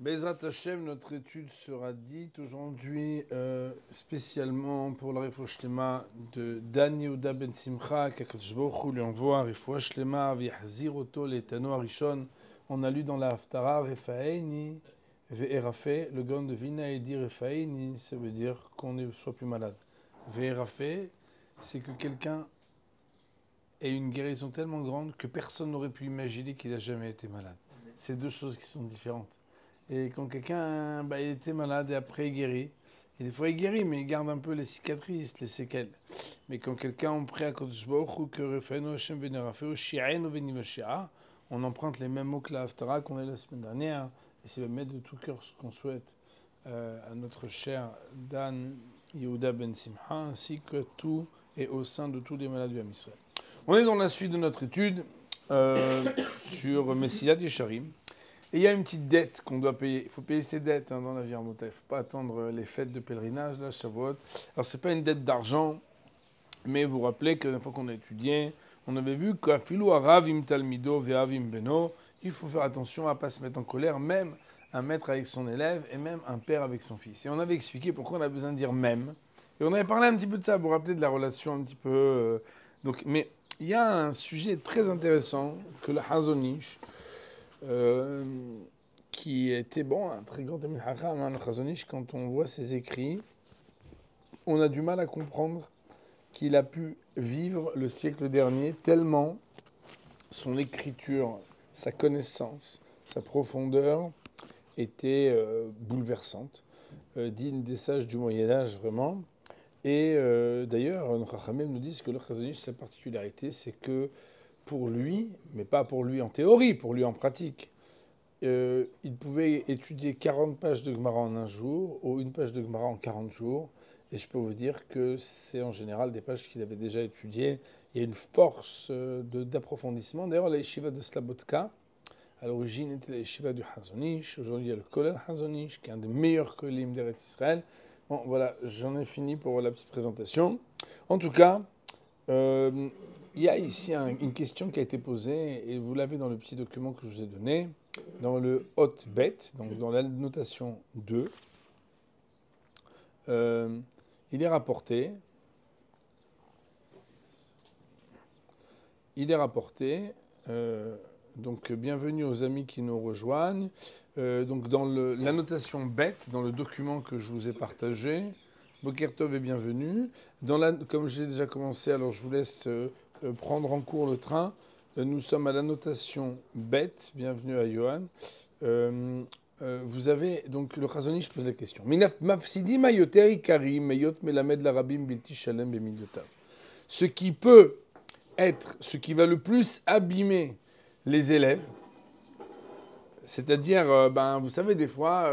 Bezrat Hashem, notre étude sera dite aujourd'hui spécialement pour la Refoua Shlema de Dan Yehuda Ben Simcha, qu'Akadosh Baruch Hu lui envoie Refoua Shlema v'yachzir oto l'etano harishon. On a lu dans la Haftara Refaeni ve'erafe, le Gaon de Vina et dit Refaeni, ça veut dire qu'on ne soit plus malade. Ve'erafe, c'est que quelqu'un ait une guérison tellement grande que personne n'aurait pu imaginer qu'il n'a jamais été malade. C'est deux choses qui sont différentes. Et quand quelqu'un il était malade et après il guérit, et des fois il guérit, mais il garde un peu les cicatrices, les séquelles. Mais quand quelqu'un on prie à Kodesh Baruch Hu que Refaenu Hashem Venerafeu Shi'enu Venivashia, on emprunte les mêmes mots que la Haftara qu'on a eu la semaine dernière, et c'est mettre de tout cœur ce qu'on souhaite à notre cher Dan Yehuda Ben Simcha, ainsi que tout et au sein de tous les malades du Ham Israël. On est dans la suite de notre étude sur Messilat Yesharim. Et il y a une petite dette qu'on doit payer. Il faut payer ses dettes dans la vie en montagne. Il ne faut pas attendre les fêtes de pèlerinage, là, Shavuot. Alors, ce n'est pas une dette d'argent, mais vous vous rappelez que la fois qu'on a étudié, on avait vu qu'Afilou Arav im Talmido ve'avim beno, il faut faire attention à ne pas se mettre en colère, même un maître avec son élève et même un père avec son fils. Et on avait expliqué pourquoi on a besoin de dire même. Et on avait parlé un petit peu de ça, vous vous rappelez de la relation un petit peu... mais il y a un sujet très intéressant que le Hazon Ish, qui était un très grand Talmid Chacham, le Chazon Ish, quand on voit ses écrits, on a du mal à comprendre qu'il a pu vivre le siècle dernier tellement son écriture, sa connaissance, sa profondeur était bouleversante, digne des sages du Moyen-Âge vraiment. Et d'ailleurs, nos Chachamim nous disent que le Chazon Ish, sa particularité, c'est que pour lui, mais pas pour lui en théorie, pour lui en pratique, il pouvait étudier 40 pages de Gemara en un jour ou une page de Gemara en 40 jours. Et je peux vous dire que c'est en général des pages qu'il avait déjà étudiées. Il y a une force d'approfondissement. D'ailleurs, la yeshiva de Slabotka, à l'origine, était la yeshiva du Hazon Ish. Aujourd'hui, il y a le Kollel Hazon Ish, qui est un des meilleurs kolim d'Eretz Israël. Bon, voilà, j'en ai fini pour la petite présentation. En tout cas, il y a ici une question qui a été posée, et vous l'avez dans le petit document que je vous ai donné, dans le Hot Bet, donc dans la notation 2. Il est rapporté. Donc bienvenue aux amis qui nous rejoignent. Donc dans la notation Bet, dans le document que je vous ai partagé, Boker Tov et bienvenue. Comme j'ai déjà commencé, alors je vous laisse prendre en cours le train. Nous sommes à la notation Bet, bienvenue à Johan. Vous avez, donc le Chazon Ish pose la question. Ce qui peut être, ce qui va le plus abîmer les élèves, c'est-à-dire, vous savez, des fois,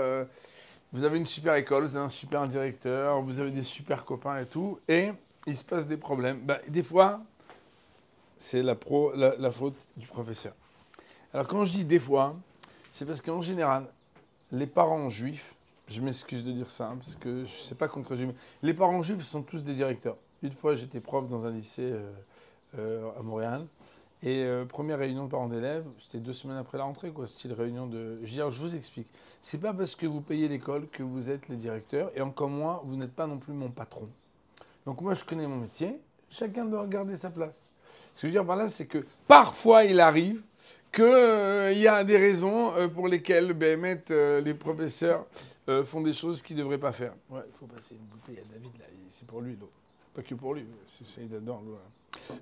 vous avez une super école, vous avez un super directeur, vous avez des super copains et tout, et il se passe des problèmes. Des fois, c'est la faute du professeur. Alors quand je dis des fois, c'est parce qu'en général, les parents juifs, je m'excuse de dire ça, parce que je ne sais pas contre juifs, les parents juifs sont tous des directeurs. Une fois, j'étais prof dans un lycée à Montréal, et première réunion de parents d'élèves, c'était 2 semaines après la rentrée, quoi, style réunion de... Je vous explique. C'est pas parce que vous payez l'école que vous êtes les directeurs, et encore moins, vous n'êtes pas non plus mon patron. Donc moi, je connais mon métier, chacun doit regarder sa place. Ce que je veux dire par là, c'est que parfois, il arrive qu'il y a des raisons pour lesquelles les professeurs font des choses qu'ils ne devraient pas faire. Ouais, il faut passer une bouteille à David, là, c'est pour lui, l'eau. Pas que pour lui, c'est dedans.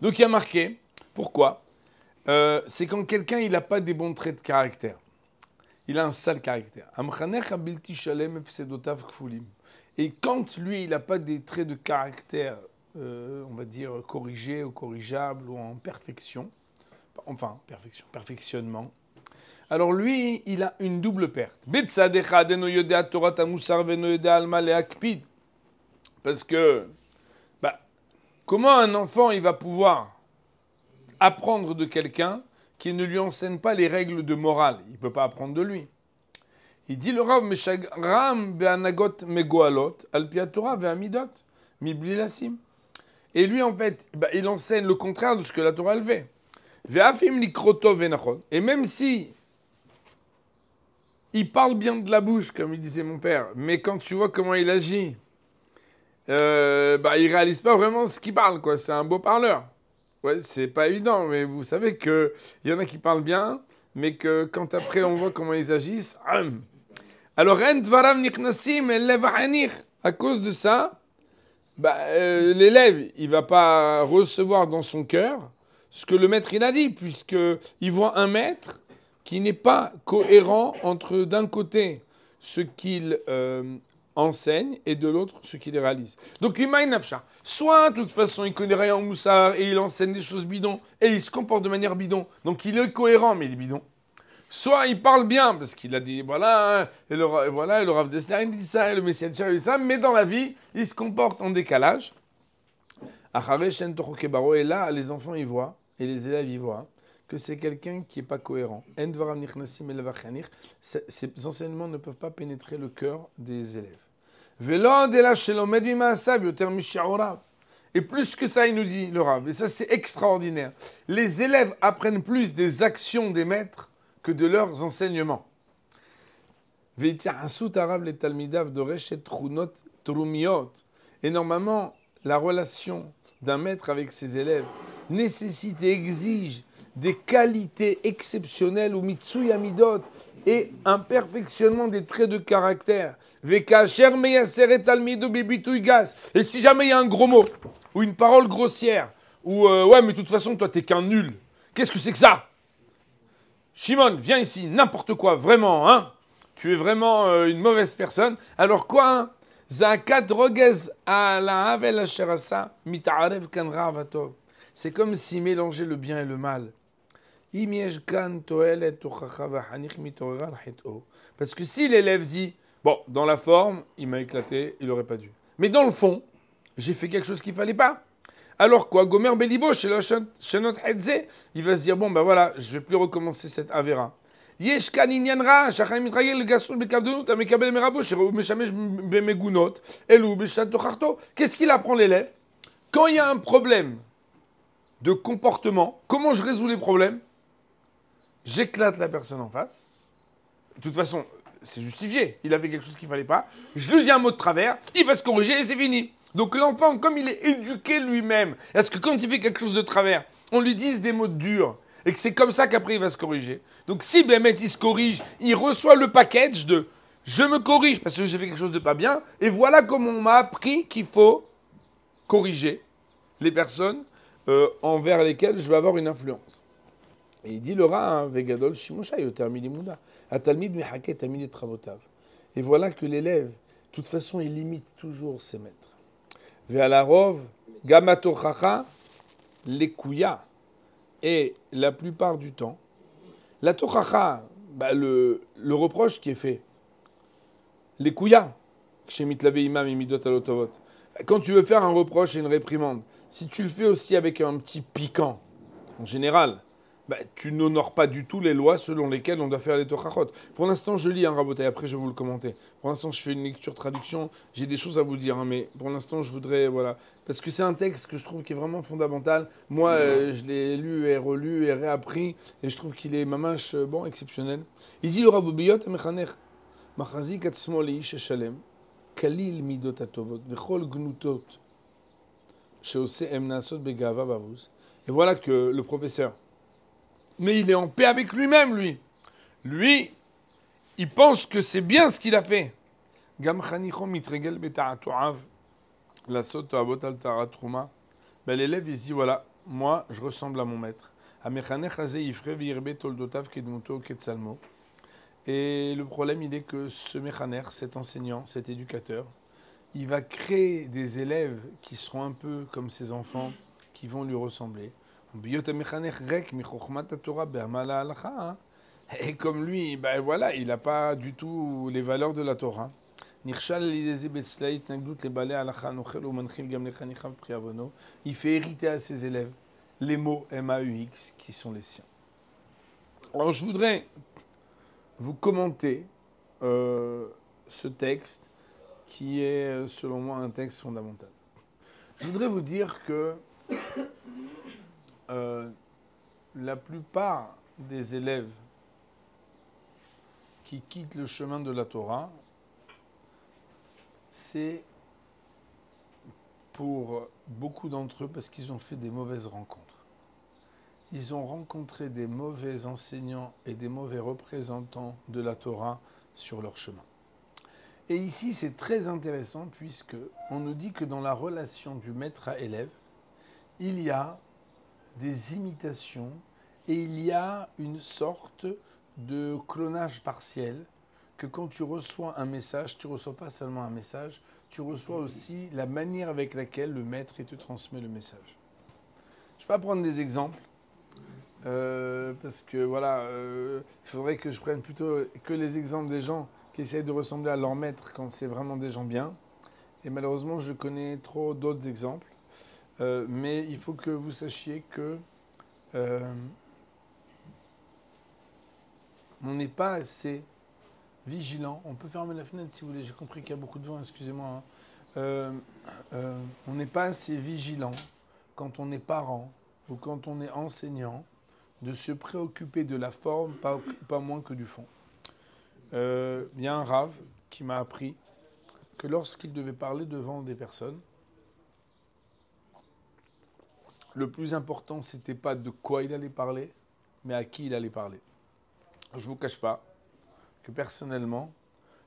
Donc il y a marqué, pourquoi c'est quand quelqu'un il n'a pas des bons traits de caractère. Il a un sale caractère. Et quand lui, il n'a pas des traits de caractère, on va dire, corrigés ou corrigeables ou en perfection, perfectionnement, alors lui, il a une double perte. Parce que, comment un enfant, il va pouvoir apprendre de quelqu'un qui ne lui enseigne pas les règles de morale? Il ne peut pas apprendre de lui. Il dit le Rav Meshagram be'anagot megoalot al pi haTorah ve'amidot mibli lasim. Et lui, en fait, il enseigne le contraire de ce que la Torah elle fait. Ve'afim likroto ve'nachon. Et même si il parle bien de la bouche, comme il disait mon père, mais quand tu vois comment il agit, il réalise pas vraiment ce qu'il parle, quoi. C'est un beau parleur. Ouais, c'est pas évident, mais vous savez que il y en a qui parlent bien, mais que quand après on voit comment ils agissent, alors en dvarav nichnasim elev hanich. À cause de ça, l'élève, il va pas recevoir dans son cœur ce que le maître il a dit, puisque il voit un maître qui n'est pas cohérent entre d'un côté ce qu'il enseigne et de l'autre ce qu'il réalise. Donc Imaï Nafsha, soit de toute façon il connaît rien en moussard et il enseigne des choses bidons et il se comporte de manière bidon, donc il est cohérent mais il est bidon. Soit il parle bien parce qu'il a dit voilà, et le Rav Dessler il dit ça, et le Messie il dit ça, mais dans la vie il se comporte en décalage. Et là les enfants y voient et les élèves y voient que c'est quelqu'un qui n'est pas cohérent. Ces enseignements ne peuvent pas pénétrer le cœur des élèves. Et plus que ça, il nous dit le Rav, et ça c'est extraordinaire, les élèves apprennent plus des actions des maîtres que de leurs enseignements. Et normalement, la relation d'un maître avec ses élèves nécessite et exige des qualités exceptionnelles ou mitsui amidot et un perfectionnement des traits de caractère. Et si jamais il y a un gros mot ou une parole grossière ou ouais mais de toute façon toi t'es qu'un nul, qu'est-ce que c'est que ça? Shimon, viens ici, n'importe quoi, vraiment, hein? Tu es vraiment une mauvaise personne. Alors quoi, hein? Zakat rogez à la havel asherasa mitaarev kan ravatov. C'est comme si mélanger le bien et le mal. Parce que si l'élève dit, bon, dans la forme, il m'a éclaté, il n'aurait pas dû. Mais dans le fond, j'ai fait quelque chose qu'il ne fallait pas. Alors quoi, Gomer Belibo, chez notre Hedze, il va se dire, bon ben voilà, je ne vais plus recommencer cette Avera. Qu'est-ce qu'il apprend l'élève? Quand il y a un problème de comportement, comment je résous les problèmes? J'éclate la personne en face. De toute façon, c'est justifié. Il a fait quelque chose qu'il ne fallait pas. Je lui dis un mot de travers, il va se corriger et c'est fini. Donc l'enfant, comme il est éduqué lui-même, est-ce que quand il fait quelque chose de travers, on lui dise des mots durs et que c'est comme ça qu'après il va se corriger. Donc si Bémet il se corrige, il reçoit le package de je me corrige parce que j'ai fait quelque chose de pas bien et voilà comment on m'a appris qu'il faut corriger les personnes envers lesquelles je vais avoir une influence. Et il dit le Ra, Vegadol Shimosha Yotermi Limuda, Atalmid Mihake Tamid Travotav. Et voilà que l'élève, de toute façon, il imite toujours ses maîtres. Ve'alarov, Gamato Chacha, Lekuya. Et la plupart du temps, la Tochacha, le reproche qui est fait, Lekuya, Kshemit Lave Imam Imidot Alotovot. Quand tu veux faire un reproche et une réprimande, si tu le fais aussi avec un petit piquant, en général, tu n'honores pas du tout les lois selon lesquelles on doit faire les tochachot. Pour l'instant, je lis un rabotai, après je vais vous le commenter. Pour l'instant, je fais une lecture traduction, j'ai des choses à vous dire, hein, mais pour l'instant, je voudrais, voilà, parce que c'est un texte que je trouve qui est vraiment fondamental. Moi, je l'ai lu et relu et réappris, et je trouve qu'il est mamash, bon, exceptionnel. Il dit le rabobiyot amechanech, machazik atzmo leish shalem, kalil midot atovot, vechol gnutot, sheose emnasot begava bavus. Et voilà que le professeur, mais il est en paix avec lui-même, lui. Lui, il pense que c'est bien ce qu'il a fait. L'élève, il se dit, voilà, moi, je ressemble à mon maître. Et le problème, il est que ce mechaner, cet enseignant, cet éducateur, il va créer des élèves qui seront un peu comme ses enfants, qui vont lui ressembler. Et comme lui, voilà, il n'a pas du tout les valeurs de la Torah. Il fait hériter à ses élèves les mots MAUX qui sont les siens. Alors je voudrais vous commenter ce texte qui est selon moi un texte fondamental. Je voudrais vous dire que la plupart des élèves qui quittent le chemin de la Torah, c'est pour beaucoup d'entre eux parce qu'ils ont fait des mauvaises rencontres. Ils ont rencontré des mauvais enseignants et des mauvais représentants de la Torah sur leur chemin. Et ici, c'est très intéressant puisque on nous dit que dans la relation du maître à élève, il y a des imitations et il y a une sorte de clonage partiel que quand tu reçois un message, tu ne reçois pas seulement un message, tu reçois aussi la manière avec laquelle le maître te transmet le message. Je ne vais pas prendre des exemples, parce que voilà, il faudrait que je prenne plutôt que les exemples des gens qui essayent de ressembler à leur maître quand c'est vraiment des gens bien. Et malheureusement, je connais trop d'autres exemples. Mais il faut que vous sachiez que on n'est pas assez vigilant. On peut fermer la fenêtre si vous voulez. J'ai compris qu'il y a beaucoup de vent, excusez-moi. On n'est pas assez vigilant quand on est parent ou quand on est enseignant de se préoccuper de la forme, pas moins que du fond. Il y a un rave qui m'a appris que lorsqu'il devait parler devant des personnes, le plus important, c'était pas de quoi il allait parler, mais à qui il allait parler. Je ne vous cache pas que personnellement,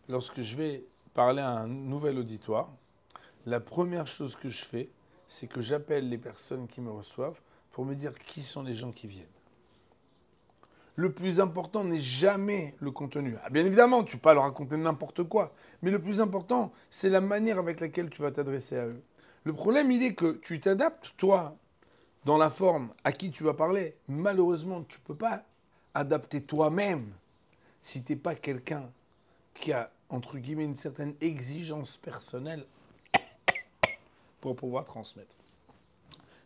lorsque je vais parler à un nouvel auditoire, la première chose que je fais, c'est que j'appelle les personnes qui me reçoivent pour me dire qui sont les gens qui viennent. Le plus important n'est jamais le contenu. Ah, bien évidemment, tu ne peux pas leur raconter n'importe quoi, mais le plus important, c'est la manière avec laquelle tu vas t'adresser à eux. Le problème, il est que tu t'adaptes, toi, dans la forme à qui tu vas parler. Malheureusement, tu ne peux pas adapter toi-même si tu n'es pas quelqu'un qui a, entre guillemets, une certaine exigence personnelle pour pouvoir transmettre.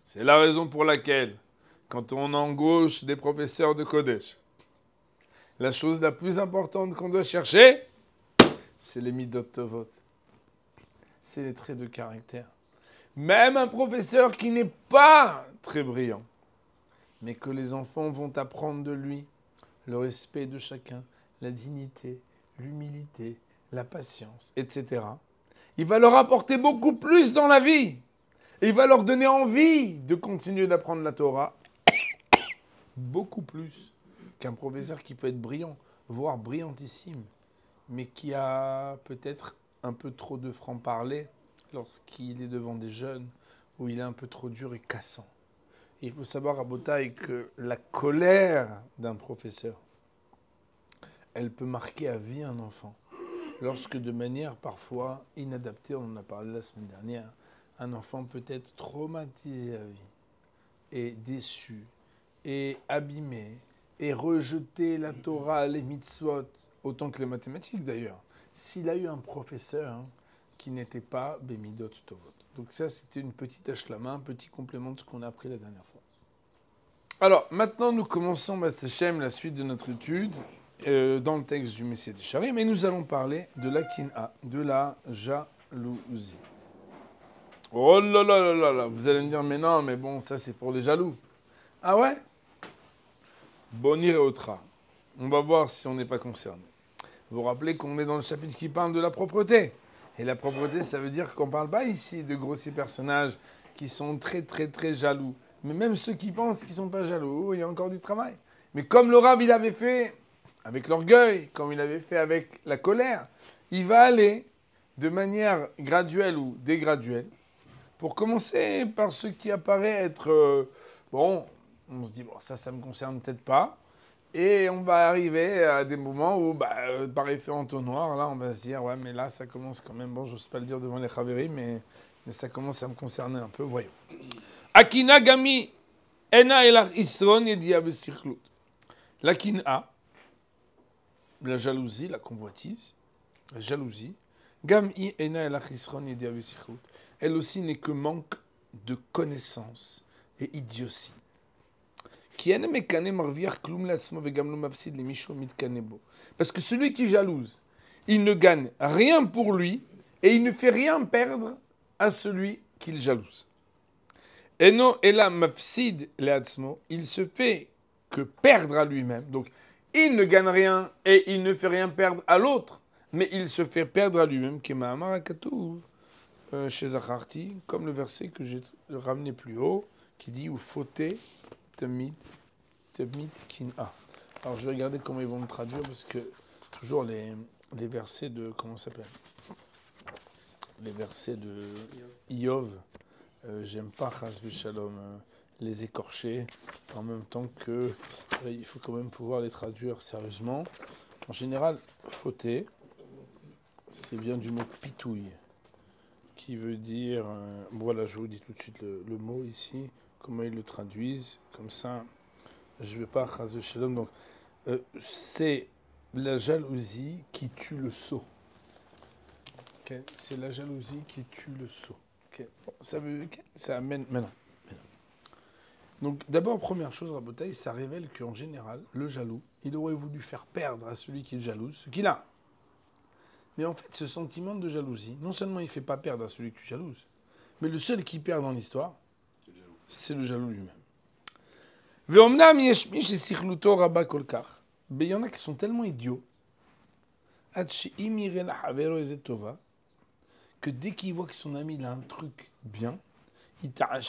C'est la raison pour laquelle, quand on embauche des professeurs de Kodesh, la chose la plus importante qu'on doit chercher, c'est les midot tovot. C'est les traits de caractère. Même un professeur qui n'est pas très brillant, mais que les enfants vont apprendre de lui, le respect de chacun, la dignité, l'humilité, la patience, etc. Il va leur apporter beaucoup plus dans la vie. Et il va leur donner envie de continuer d'apprendre la Torah beaucoup plus qu'un professeur qui peut être brillant, voire brillantissime, mais qui a peut-être un peu trop de franc-parler lorsqu'il est devant des jeunes, où il est un peu trop dur et cassant. Et il faut savoir à Botaï que la colère d'un professeur, elle peut marquer à vie un enfant. Lorsque de manière parfois inadaptée, on en a parlé la semaine dernière, un enfant peut être traumatisé à vie, et déçu, et abîmé, et rejeter la Torah, les mitzvot, autant que les mathématiques d'ailleurs, s'il a eu un professeur qui n'était pas Bemidot Tovot. Donc ça, c'était une petite ashlama, un petit complément de ce qu'on a appris la dernière fois. Alors, maintenant, nous commençons, Hashem, la suite de notre étude, dans le texte du Messie de Sharim, et nous allons parler de la kin'a, de la jalousie. Oh là là là là là, vous allez me dire, mais non, mais bon, ça c'est pour les jaloux. Ah ouais? Bonir et Otra. On va voir si on n'est pas concerné. Vous vous rappelez qu'on est dans le chapitre qui parle de la propreté. Et la propreté, ça veut dire qu'on ne parle pas ici de grossiers personnages qui sont très très très jaloux. Mais même ceux qui pensent qu'ils ne sont pas jaloux, il y a encore du travail. Mais comme le Rav, il avait fait avec l'orgueil, comme il avait fait avec la colère, il va aller de manière graduelle ou dégraduelle, pour commencer par ce qui apparaît être, bon, on se dit, bon, ça me concerne peut-être pas. Et on va arriver à des moments où, par effet entonnoir, là, on va se dire, ouais, mais là, ça commence quand même, bon, j'ose pas le dire devant les Chavérim, mais ça commence à me concerner un peu, voyons. Akina gami ena elach isron yedia besichlut. La kina, la jalousie, la convoitise, la jalousie, gami ena elach isron yedia besichlut. Elle aussi n'est que manque de connaissance et idiotie. Parce que celui qui jalouse, il ne gagne rien pour lui et il ne fait rien perdre à celui qu'il jalouse. Il se fait que perdre à lui-même. Donc, il ne gagne rien et il ne fait rien perdre à l'autre, mais il se fait perdre à lui-même, chez Zacharti, comme le verset que j'ai ramené plus haut, qui dit ou fauté temit kin'a. Alors je vais regarder comment ils vont me traduire parce que toujours les versets de comment ça s'appelle, les versets de Iov, j'aime pas Chas v'Shalom les écorcher, en même temps que il faut quand même pouvoir les traduire sérieusement. En général, fauté, c'est bien du mot pitouille, qui veut dire, voilà, je vous dis tout de suite le mot ici, comment ils le traduisent, comme ça, je ne vais pas Chas v'Shalom. Donc, c'est la jalousie qui tue le sot. Okay. C'est la jalousie qui tue le sot. Okay. Bon, ça amène maintenant. Donc d'abord, première chose, Rabotaï, ça révèle qu'en général, le jaloux, il aurait voulu faire perdre à celui qui est jaloux ce qu'il a. Mais en fait, ce sentiment de jalousie, non seulement il ne fait pas perdre à celui qui est jalouse, mais le seul qui perd dans l'histoire, c'est le jaloux lui-même. Mais il y en a qui sont tellement idiots que dès qu'il voit que son ami il a un truc bien, il va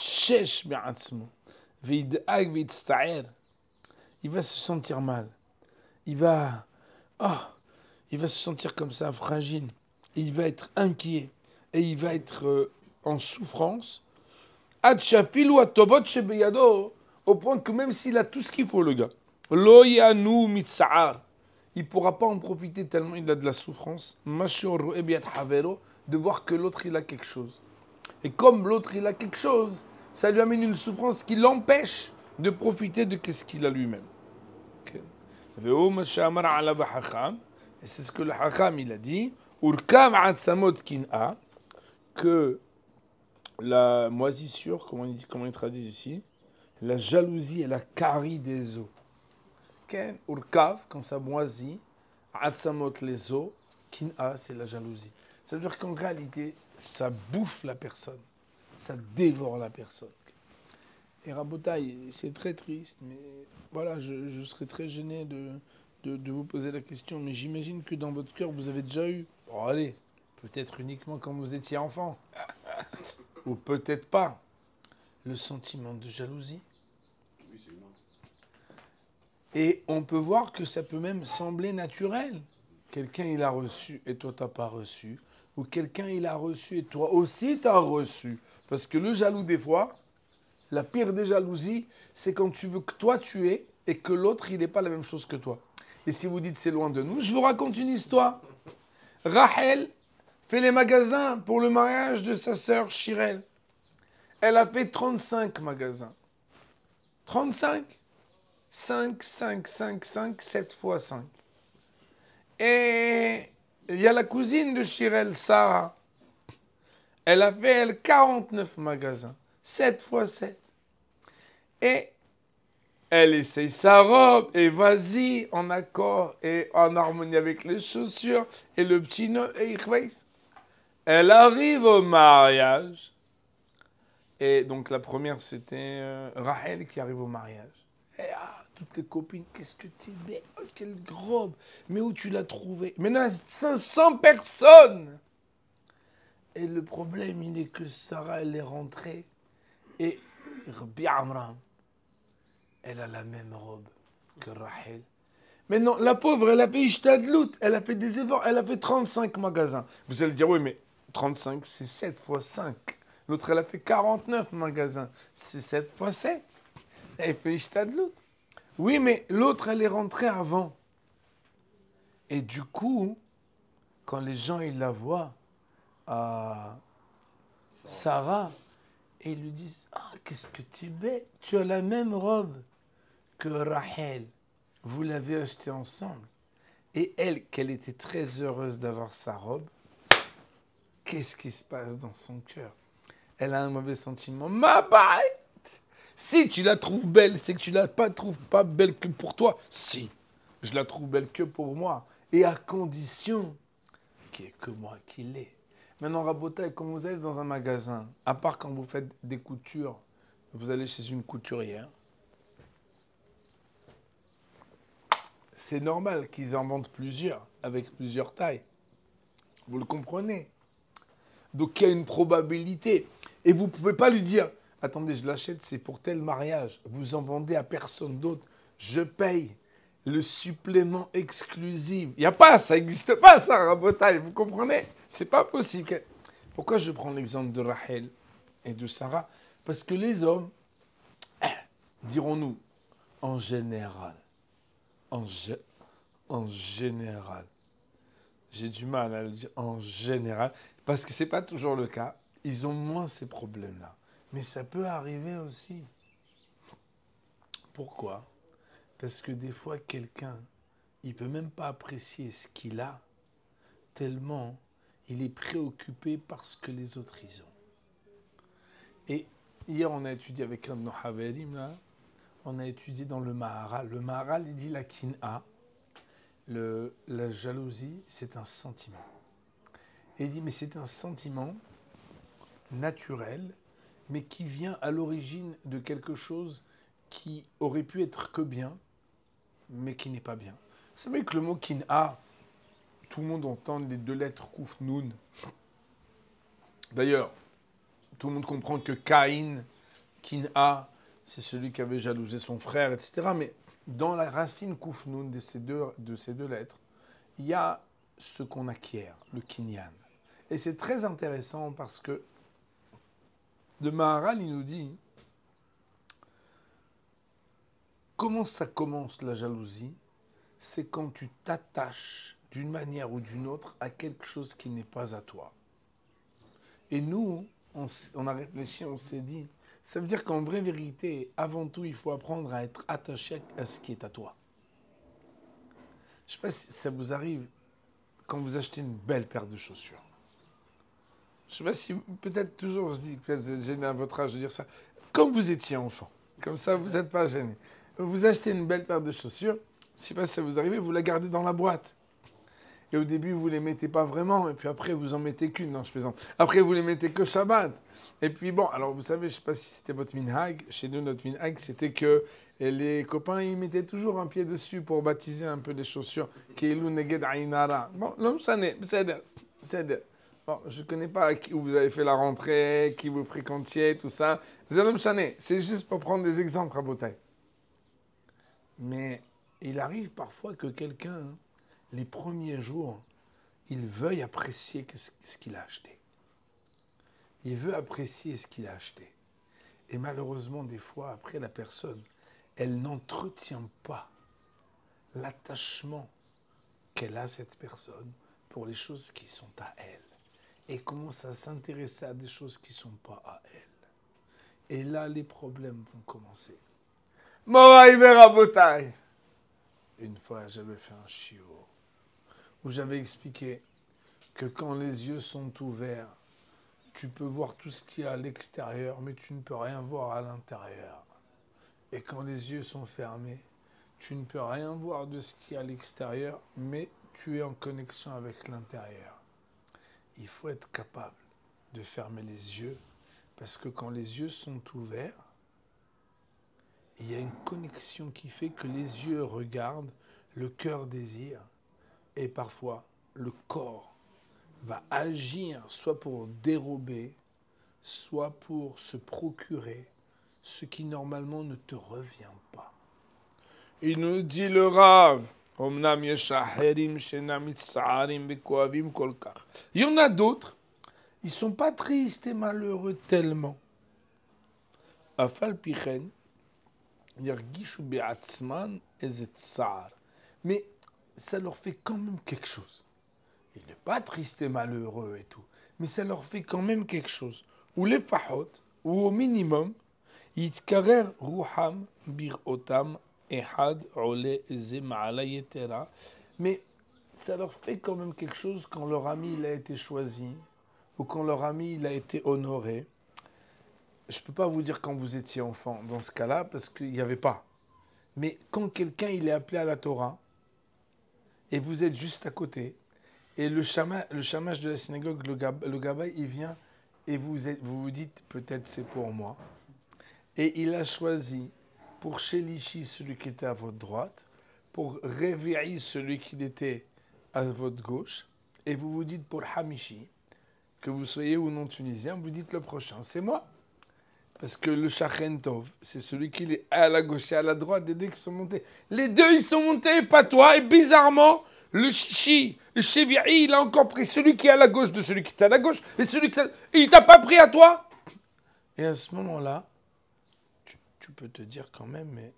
se sentir mal. Il va se sentir comme ça, fragile. Et il va être inquiet. Et il va être en souffrance. Au point que même s'il a tout ce qu'il faut, le gars, il ne pourra pas en profiter tellement il a de la souffrance. De voir que l'autre, il a quelque chose. Et comme l'autre, il a quelque chose, ça lui amène une souffrance qui l'empêche de profiter de ce qu'il a lui-même. Okay. Et c'est ce que le Hacham, il a dit, que la moisissure, comment il traduit ici, la jalousie est la carie des os. Okay. Urkav, quand ça moisit, Atsamot les os, Kin'a, c'est la jalousie. Ça veut dire qu'en réalité, ça bouffe la personne. Ça dévore la personne. Et Rabotaï, c'est très triste, mais voilà, je serais très gêné de vous poser la question. Mais j'imagine que dans votre cœur, vous avez déjà eu, bon allez, peut-être uniquement quand vous étiez enfant, ou peut-être pas, le sentiment de jalousie. Oui, c'est humain. Et on peut voir que ça peut même sembler naturel. Quelqu'un, il a reçu et toi, tu n'as pas reçu. Ou quelqu'un, il a reçu et toi aussi, tu as reçu. Parce que le jaloux, des fois, la pire des jalousies, c'est quand tu veux que toi, tu aies et que l'autre, il n'ait pas la même chose que toi. Et si vous dites c'est loin de nous, je vous raconte une histoire. Rachel fait les magasins pour le mariage de sa sœur Shirel. Elle a fait 35 magasins. 35 5, 7 fois 5. Et il y a la cousine de Shirel, Sarah. Elle a fait, 49 magasins. 7 fois 7. Et elle essaye sa robe, et vas-y, en accord, et en harmonie avec les chaussures, et le petit nœud, et il baisse. Elle arrive au mariage. Et donc la première, c'était Rachel qui arrive au mariage. Et toutes les copines, qu'est-ce que tu mets? Oh, quelle robe! Mais où tu l'as trouvée? Mais là, 500 personnes! Et le problème, il est que Sarah, elle est rentrée. Et Rabbi Amram, elle a la même robe que Rachel. Mais non, la pauvre, elle a fait Ishtadlout. Elle a fait des efforts. Elle a fait 35 magasins. Vous allez dire, oui, mais 35, c'est 7 fois 5. L'autre, elle a fait 49 magasins. C'est 7 fois 7. Elle fait Ishtadlout. Oui, mais l'autre, elle est rentrée avant. Et du coup, quand les gens, ils la voient à Sarah, et ils lui disent, ah, qu'est-ce que tu mets? Tu as la même robe que Rachel. Vous l'avez achetée ensemble. Et elle, qu'elle était très heureuse d'avoir sa robe, qu'est-ce qui se passe dans son cœur? Elle a un mauvais sentiment. Ma bête! Si tu la trouves belle, c'est que tu la trouves pas belle que pour toi. Si, je la trouve belle que pour moi. Et à condition qu'il n'y ait que moi qui l'ai. Maintenant, Rabotaï, quand vous allez dans un magasin, à part quand vous faites des coutures, vous allez chez une couturière. c'est normal qu'ils en vendent plusieurs, avec plusieurs tailles. Vous le comprenez? Donc il y a une probabilité. Et vous ne pouvez pas lui dire, attendez, je l'achète, c'est pour tel mariage. Vous en vendez à personne d'autre. Je paye le supplément exclusif. Il n'y a pas, ça n'existe pas, ça, Rabotaï. Vous comprenez? C'est pas possible. Pourquoi je prends l'exemple de Rachel et de Sarah? Parce que les hommes, dirons-nous, en général, en général, j'ai du mal à le dire en général, parce que ce n'est pas toujours le cas, ils ont moins ces problèmes-là. Mais ça peut arriver aussi. Pourquoi? Parce que des fois, quelqu'un, il ne peut même pas apprécier ce qu'il a, tellement il est préoccupé par ce que les autres ils ont. Et hier, on a étudié avec un de nos haverim, là, on a étudié dans le Maharal. Le Maharal, il dit la kin'a, la jalousie, c'est un sentiment. Et il dit, mais c'est un sentiment naturel, mais qui vient à l'origine de quelque chose qui aurait pu être que bien, mais qui n'est pas bien. Vous savez que le mot kin'a, tout le monde entend les deux lettres Kouf Nun. D'ailleurs, tout le monde comprend que Caïn, kin'a, c'est celui qui avait jalousé son frère, etc. Mais dans la racine Kouf Nun de ces deux lettres, il y a ce qu'on acquiert, le kinyan. Et c'est très intéressant parce que de Maharal, il nous dit comment ça commence la jalousie? C'est quand tu t'attaches d'une manière ou d'une autre à quelque chose qui n'est pas à toi. Et nous, on a réfléchi, on s'est dit, ça veut dire qu'en vraie vérité, avant tout, il faut apprendre à être attaché à ce qui est à toi. Je ne sais pas si ça vous arrive quand vous achetez une belle paire de chaussures. Je ne sais pas si, peut-être toujours, je dis, peut-être vous êtes gêné à votre âge de dire ça, quand vous étiez enfant, comme ça vous n'êtes pas gêné. Vous achetez une belle paire de chaussures, je ne sais pas si ça vous arrive, vous la gardez dans la boîte. Et au début, vous ne les mettez pas vraiment, et puis après, vous en mettez qu'une, non, je plaisante. Après, vous les mettez que Shabbat. Et puis bon, alors vous savez, je ne sais pas si c'était votre minhag, chez nous, notre minhag, c'était que les copains, ils mettaient toujours un pied dessus pour baptiser un peu les chaussures. Keilou neged ainara. Bon, l'homme, ça n'est, c'est. Bon, je ne connais pas où vous avez fait la rentrée, qui vous fréquentiez, tout ça. C'est juste pour prendre des exemples à Botaï. Mais il arrive parfois que quelqu'un, les premiers jours, il veuille apprécier ce qu'il a acheté. Il veut apprécier ce qu'il a acheté. Et malheureusement, des fois, après, la personne, elle n'entretient pas l'attachement qu'elle a, cette personne, pour les choses qui sont à elle. Et commence à s'intéresser à des choses qui ne sont pas à elle. Et là, les problèmes vont commencer. Une fois, j'avais fait un chiot où j'avais expliqué que quand les yeux sont ouverts, tu peux voir tout ce qu'il y a à l'extérieur, mais tu ne peux rien voir à l'intérieur. Et quand les yeux sont fermés, tu ne peux rien voir de ce qu'il y a à l'extérieur, mais tu es en connexion avec l'intérieur. Il faut être capable de fermer les yeux, parce que quand les yeux sont ouverts, il y a une connexion qui fait que les yeux regardent, le cœur désire, et parfois le corps va agir soit pour dérober, soit pour se procurer ce qui normalement ne te revient pas. Il nous dit le Rav, il y en a d'autres, ils ne sont pas tristes et malheureux tellement. Mais ça leur fait quand même quelque chose. Il n'est pas triste et malheureux et tout, mais ça leur fait quand même quelque chose. Ou les fahot, ou au minimum, yitkarer ruham birotam ehad ole zem ala yetera. Mais ça leur fait quand même quelque chose quand leur ami il a été choisi, ou quand leur ami il a été honoré. Je ne peux pas vous dire quand vous étiez enfant dans ce cas-là, parce qu'il n'y avait pas. Mais quand quelqu'un il est appelé à la Torah, et vous êtes juste à côté, et le chamage de la synagogue, le gabbai, il vient, et vous vous dites, peut-être c'est pour moi. Et il a choisi pour Shelishi, celui qui était à votre droite, pour réveiller celui qui était à votre gauche, et vous vous dites pour Hamishi, que vous soyez ou non tunisien, vous dites le prochain, c'est moi. Parce que le Shachen Tov, c'est celui qui est à la gauche et à la droite, des deux qui sont montés. Les deux, ils sont montés, pas toi. Et bizarrement, le Chichi, le Chevi'i, il a encore pris celui qui est à la gauche de celui qui est à la gauche. Et celui qui il t'a pas pris à toi. Et à ce moment-là, tu peux te dire quand même, mais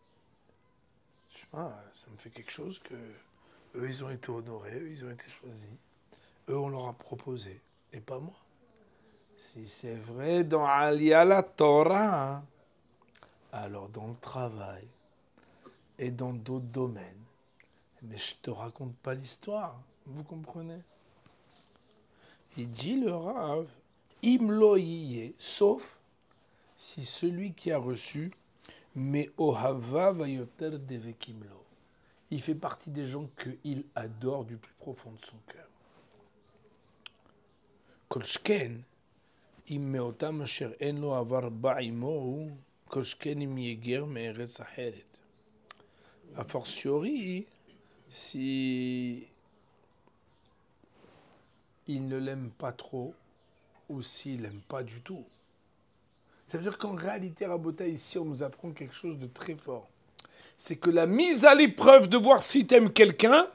je sais pas, ça me fait quelque chose que eux, ils ont été honorés, eux, ils ont été choisis. Eux, on leur a proposé, et pas moi. Si c'est vrai dans Aliyah la Torah, hein, alors dans le travail et dans d'autres domaines, mais je te raconte pas l'histoire, vous comprenez? Il dit le Rav, Imlo yiye, sauf si celui qui a reçu, mais ohava vayoter devekimlo. Il fait partie des gens qu'il adore du plus profond de son cœur. Kolshken, Immeotam asher en lo avar ba'imo, kolshken im yeger me'eretz acheret. A fortiori, si il ne l'aime pas trop ou s'il l'aime pas du tout. Ça veut dire qu'en réalité, Rabota, ici, on nous apprend quelque chose de très fort. C'est que la mise à l'épreuve de voir si tu aimes quelqu'un,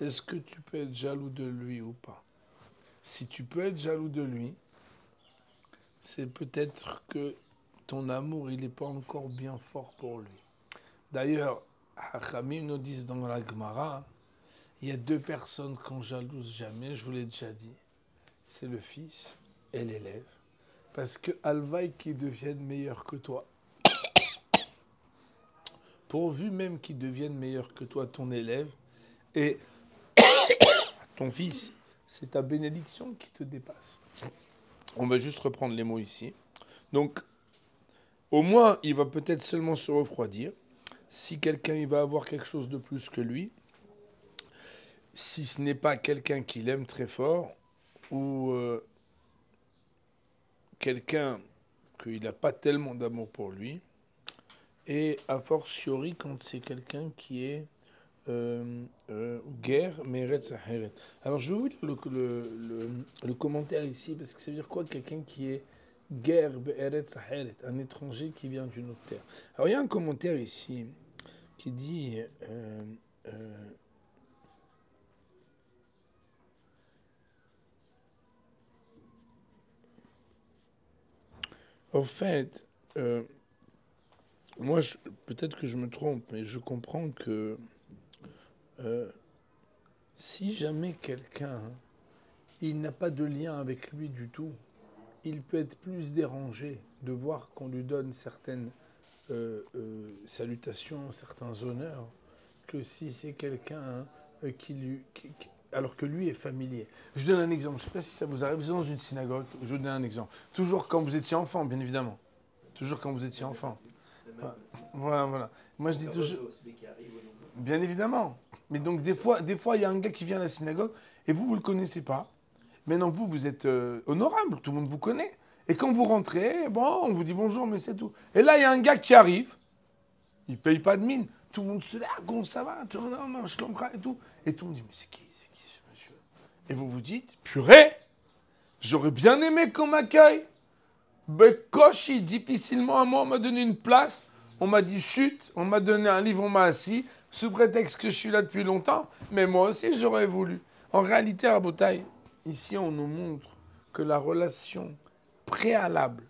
est-ce que tu peux être jaloux de lui ou pas? Si tu peux être jaloux de lui, c'est peut-être que ton amour, il n'est pas encore bien fort pour lui. D'ailleurs, Hachamim nous disent dans la Gemara, il y a deux personnes qu'on jalouse jamais, je vous l'ai déjà dit. C'est le fils et l'élève. Parce que Alvaï qu'ils deviennent meilleurs que toi. Pourvu même qu'ils deviennent meilleurs que toi, ton élève, et ton fils, c'est ta bénédiction qui te dépasse. On va juste reprendre les mots ici. Donc, au moins, il va peut-être seulement se refroidir. Si quelqu'un il va avoir quelque chose de plus que lui, si ce n'est pas quelqu'un qu'il aime très fort, ou quelqu'un qu'il n'a pas tellement d'amour pour lui, et a fortiori quand c'est quelqu'un qui est guerre, Meretz Aheret. Alors je vais vous lire le commentaire ici, parce que ça veut dire quoi quelqu'un qui est guerre, Meretz Aheret, un étranger qui vient d'une autre terre. Alors il y a un commentaire ici qui dit en fait, moi, peut-être que je me trompe, mais je comprends que si jamais quelqu'un, il n'a pas de lien avec lui du tout, il peut être plus dérangé de voir qu'on lui donne certaines salutations, certains honneurs, que si c'est quelqu'un alors que lui est familier. Je vous donne un exemple. Je ne sais pas si ça vous arrive. Vous êtes dans une synagogue. Je vous donne un exemple. Toujours quand vous étiez enfant, bien évidemment. Toujours quand vous étiez enfant. Voilà. Moi, je dis toujours... Bien évidemment. Mais donc, des fois, il y a un gars qui vient à la synagogue et vous ne le connaissez pas. Maintenant, vous êtes honorable. Tout le monde vous connaît. Et quand vous rentrez, on vous dit bonjour, mais c'est tout. Et là, il y a un gars qui arrive. Il ne paye pas de mine. Tout le monde se dit, comment ça va? Non, je comprends et tout. Et tout le monde dit, mais c'est qui ce monsieur? Et vous vous dites, purée, j'aurais bien aimé qu'on m'accueille. Mais Kochi, difficilement, à moi, on m'a donné une place. On m'a dit chute, on m'a donné un livre, on m'a assis, sous prétexte que je suis là depuis longtemps. Mais moi aussi, j'aurais voulu. En réalité, à Botaï, ici, on nous montre que la relation préalable,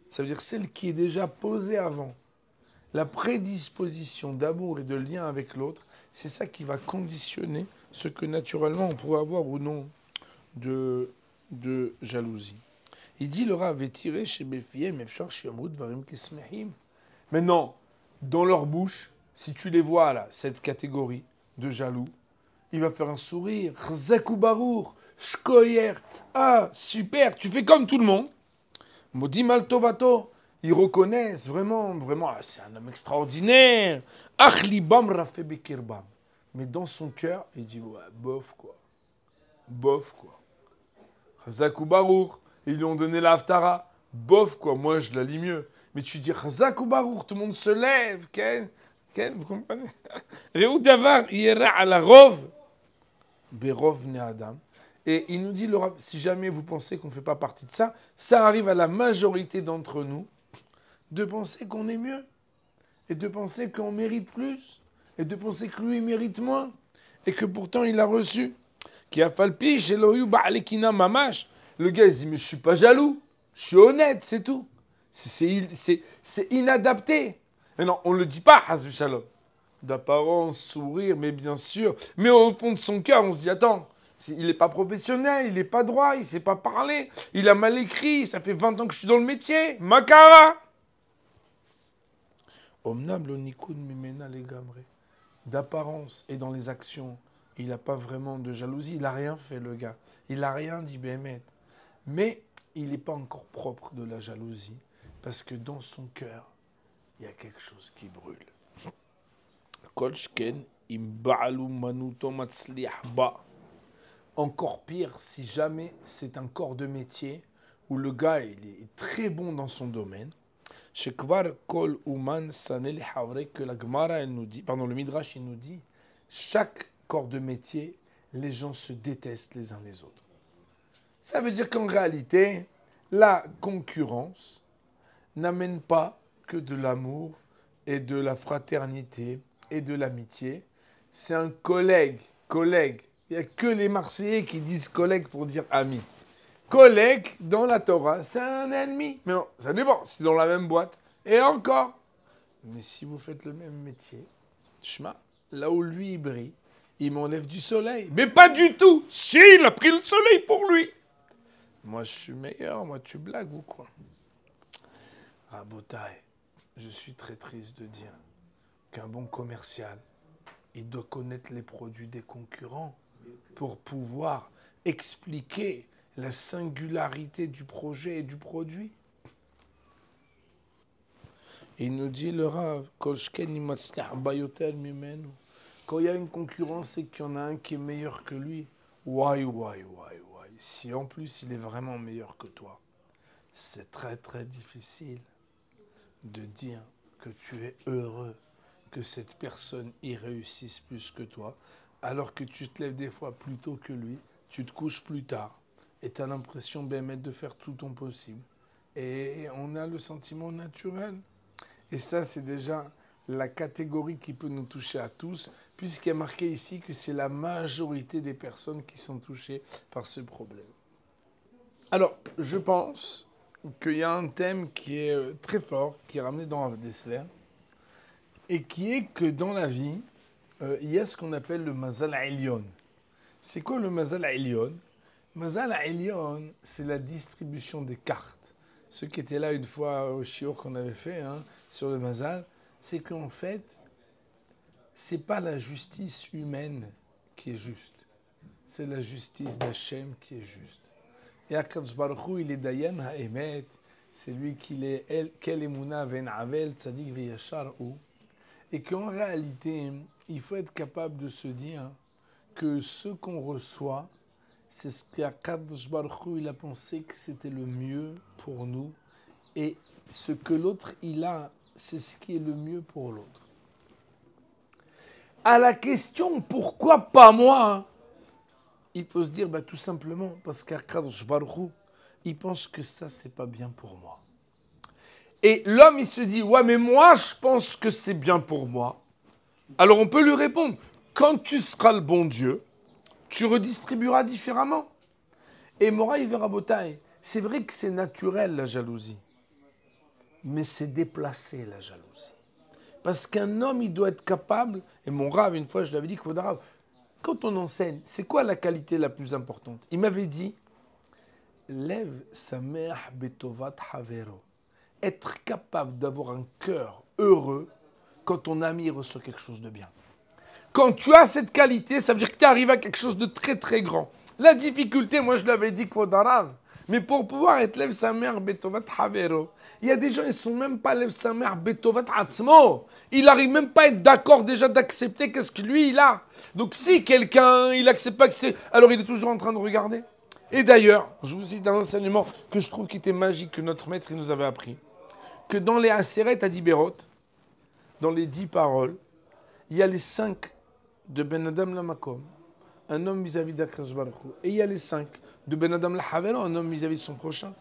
ça veut dire celle qui est déjà posée avant, la prédisposition d'amour et de lien avec l'autre, c'est ça qui va conditionner ce que naturellement on pourrait avoir ou non de jalousie. Il dit le Rav tiré chez Befiem Efshar Shiamrut Varim Kismehim. Maintenant, dans leur bouche, si tu les vois là, cette catégorie de jaloux, il va faire un sourire, Chazakou Barour, Shkoyer, ah super, tu fais comme tout le monde. Modi Maltovato. Ils reconnaissent vraiment, c'est un homme extraordinaire. Achlibam Rafé Bekirbam. Mais dans son cœur, il dit, ouais, bof quoi. Chazakou Barour, ils lui ont donné la haftara. Bof quoi, moi je la lis mieux. Mais tu dis Chazakou Barour, tout le monde se lève, okay? Vous comprenez? Réou Davar, Yera à la Rov, Berov ne Adam. Et il nous dit, le Rav, si jamais vous pensez qu'on ne fait pas partie de ça, ça arrive à la majorité d'entre nous de penser qu'on est mieux, et de penser qu'on mérite plus, et de penser que lui mérite moins, et que pourtant il a reçu. Qui a falpi chez l'Oyu Ba'alekina Mamash. Le gars, il se dit, mais je suis pas jaloux, je suis honnête, c'est tout. C'est inadapté. Mais non, on ne le dit pas, Hazv Shalom. D'apparence, sourire, mais bien sûr. Mais au fond de son cœur, on se dit, attends, il n'est pas professionnel, il n'est pas droit, il ne sait pas parler, il a mal écrit, ça fait 20 ans que je suis dans le métier. Makara. Omnam lo nikud mimena legamre. D'apparence et dans les actions, il n'a pas vraiment de jalousie, il n'a rien fait, le gars. Il n'a rien dit, Béhémet. Mais il n'est pas encore propre de la jalousie, parce que dans son cœur, il y a quelque chose qui brûle. Encore pire, si jamais c'est un corps de métier où le gars il est très bon dans son domaine. Que la Gemara elle nous dit, pardon, le Midrash il nous dit, chaque corps de métier, les gens se détestent les uns les autres. Ça veut dire qu'en réalité, la concurrence n'amène pas que de l'amour et de la fraternité et de l'amitié. C'est un collègue. Il n'y a que les Marseillais qui disent collègue pour dire ami. Collègue, dans la Torah, c'est un ennemi. Mais non, ça dépend, c'est dans la même boîte. Et encore. Mais si vous faites le même métier, Shema, là où lui il brille, il m'enlève du soleil. Mais pas du tout. Si, il a pris le soleil pour lui. Moi, je suis meilleur. Moi, tu blagues ou quoi? Rabotai, je suis très triste de dire qu'un bon commercial, il doit connaître les produits des concurrents pour pouvoir expliquer la singularité du projet et du produit. Il nous dit le Rav, quand il y a une concurrence, c'est qu'il y en a un qui est meilleur que lui. Why. Si en plus il est vraiment meilleur que toi, c'est très très difficile de dire que tu es heureux que cette personne y réussisse plus que toi, alors que tu te lèves des fois plus tôt que lui, tu te couches plus tard, et tu as l'impression de faire tout ton possible. Et on a le sentiment naturel. Et ça, c'est déjà la catégorie qui peut nous toucher à tous, puisqu'il est marqué ici que c'est la majorité des personnes qui sont touchées par ce problème. Alors, je pense qu'il y a un thème qui est très fort, qui est ramené dans Rav Dessler, et qui est que dans la vie, il y a ce qu'on appelle le Mazal Elyon. C'est quoi le Mazal Elyon? Mazal Elyon, c'est la distribution des cartes. Ceux qui étaient là une fois au shiur qu'on avait fait sur le Mazal, c'est qu'en fait, c'est pas la justice humaine qui est juste, c'est la justice d'Hachem qui est juste. Et Akadosh Baruch Hu, il est Dayan HaEmet, c'est lui qui est Kel Emuna Ven Avel Tzadik Veyashar Hu. Et qu'en réalité, il faut être capable de se dire que ce qu'on reçoit, c'est ce qu'Akadosh Baruch Hu, il a pensé que c'était le mieux pour nous. Et ce que l'autre, il a, c'est ce qui est le mieux pour l'autre. À la question, pourquoi pas moi? Il faut se dire, tout simplement, parce qu'Akadosh Baruch Hu, il pense que ça, c'est pas bien pour moi. Et l'homme, il se dit, ouais, mais moi, je pense que c'est bien pour moi. Alors, on peut lui répondre, quand tu seras le bon Dieu, tu redistribueras différemment. Et Moraï Verabotai, c'est vrai que c'est naturel, la jalousie. Mais c'est déplacé, la jalousie. Parce qu'un homme, il doit être capable, et mon Rav, une fois, je l'avais dit, quand on enseigne, c'est quoi la qualité la plus importante? Il m'avait dit, lève sa mère betovat havero. Être capable d'avoir un cœur heureux quand ton ami reçoit quelque chose de bien. Quand tu as cette qualité, ça veut dire que tu arrives à quelque chose de très très grand. La difficulté, moi je l'avais dit, Kvodarav, mais pour pouvoir être lève sa mère betovat havero, il y a des gens, ils ne sont même pas lève sa mère betovat atzmo. Il n'arrive même pas à être d'accord déjà d'accepter qu'est-ce que lui il a. Donc si quelqu'un, il n'accepte pas que c'est... Alors il est toujours en train de regarder. Et d'ailleurs, je vous cite un enseignement que je trouve qui était magique, que notre maître il nous avait appris. Que dans les Aseret Adiberot, dans les 10 paroles, il y a les 5 de Ben Adam Lamakom, un homme vis-à-vis d'Akadosh Baruch Hu. Et il y a les 5 de Ben Adam Lahavelo, un homme vis-à-vis de son prochain.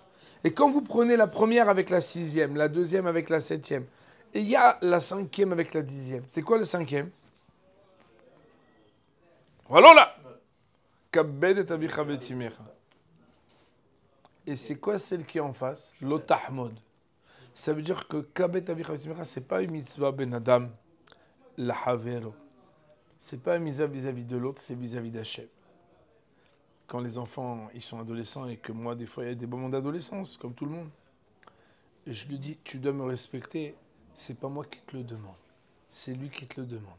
Et quand vous prenez la première avec la 6e, la deuxième avec la 7e, et il y a la 5e avec la 10e, c'est quoi le 5e? Voilà là. Kabbed et abicha vetimecha. Et c'est quoi celle qui est en face? L'otahmod. Ça veut dire que Kabbed et abicha vetimecha, c'est pas une mitzvah ben adam lahavelo. C'est pas une mitzvah vis-à-vis de l'autre, c'est vis-à-vis d'Hachem. Quand les enfants ils sont adolescents et que moi des fois il y a des moments d'adolescence comme tout le monde, et je lui dis tu dois me respecter, c'est pas moi qui te le demande, c'est lui qui te le demande.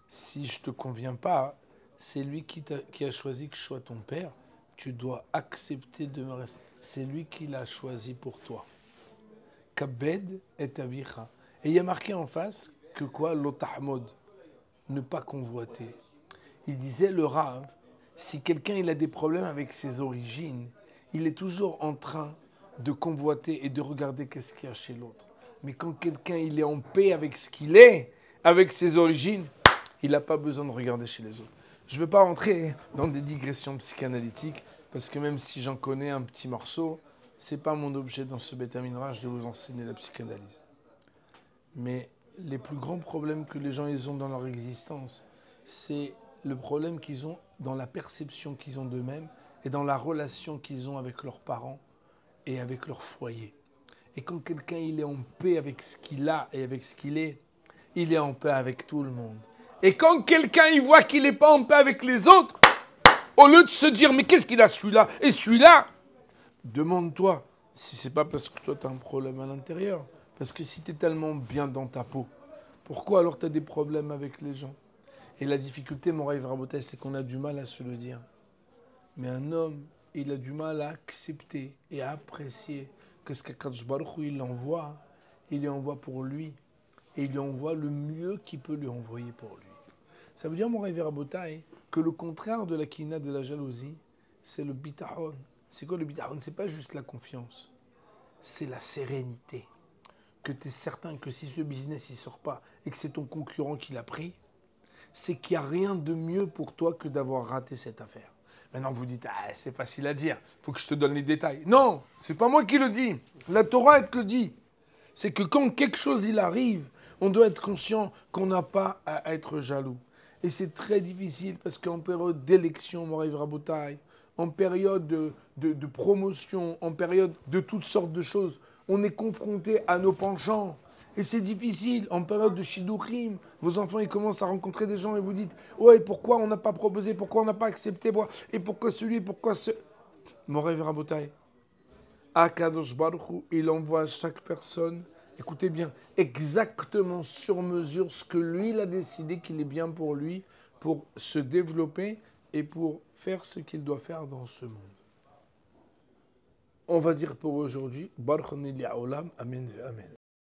Si je te conviens pas, c'est lui qui a choisi que je sois ton père, tu dois accepter de me respecter. C'est lui qui l'a choisi pour toi. Kabed et avicha. Et il y a marqué en face que quoi? L'otahmod, ne pas convoiter. Il disait le Rav, si quelqu'un il a des problèmes avec ses origines, il est toujours en train de convoiter et de regarder qu'est-ce qu'il y a chez l'autre. Mais quand quelqu'un il est en paix avec ce qu'il est, avec ses origines, il n'a pas besoin de regarder chez les autres. Je ne veux pas rentrer dans des digressions psychanalytiques, parce que même si j'en connais un petit morceau, ce n'est pas mon objet dans ce Beth Midrash de vous enseigner la psychanalyse. Mais les plus grands problèmes que les gens ils ont dans leur existence, c'est le problème qu'ils ont dans la perception qu'ils ont d'eux-mêmes et dans la relation qu'ils ont avec leurs parents et avec leur foyer. Et quand quelqu'un il est en paix avec ce qu'il a et avec ce qu'il est, il est en paix avec tout le monde. Et quand quelqu'un il voit qu'il n'est pas en paix avec les autres, au lieu de se dire mais qu'est-ce qu'il a celui-là et celui-là, demande-toi si c'est pas parce que toi tu as un problème à l'intérieur. Parce que si tu es tellement bien dans ta peau, pourquoi alors tu as des problèmes avec les gens? Et la difficulté, mon rêve Rabotai, c'est qu'on a du mal à se le dire. Mais un homme, il a du mal à accepter et à apprécier que ce qu'Akadosh Baruch Hu, il envoie pour lui. Et il lui envoie le mieux qu'il peut lui envoyer pour lui. Ça veut dire, mon rêve Rabotai, que le contraire de la kina, de la jalousie, c'est le bitachon. C'est quoi le bitachon? C'est pas juste la confiance, c'est la sérénité. Que tu es certain que si ce business ne sort pas et que c'est ton concurrent qui l'a pris, c'est qu'il n'y a rien de mieux pour toi que d'avoir raté cette affaire. Maintenant, vous dites, ah, c'est facile à dire, il faut que je te donne les détails. Non, c'est pas moi qui le dis. La Torah, elle te le dit. C'est que quand quelque chose il arrive, on doit être conscient qu'on n'a pas à être jaloux. Et c'est très difficile parce qu'en période d'élection, Moraïv Rabotai, en période de promotion, en période de toutes sortes de choses, on est confronté à nos penchants. Et c'est difficile. En période de Shidduchim, vos enfants ils commencent à rencontrer des gens et vous dites « Ouais, pourquoi on n'a pas proposé, pourquoi on n'a pas accepté, et pourquoi celui, pourquoi ce... » Moraïv Rabotai, Akadosh Baruch Hu, il envoie à chaque personne, écoutez bien, exactement sur mesure ce que lui, il a décidé qu'il est bien pour lui, pour se développer et pour faire ce qu'il doit faire dans ce monde. On va dire pour aujourd'hui, Baruch Nili Olam, Amen ve Amen.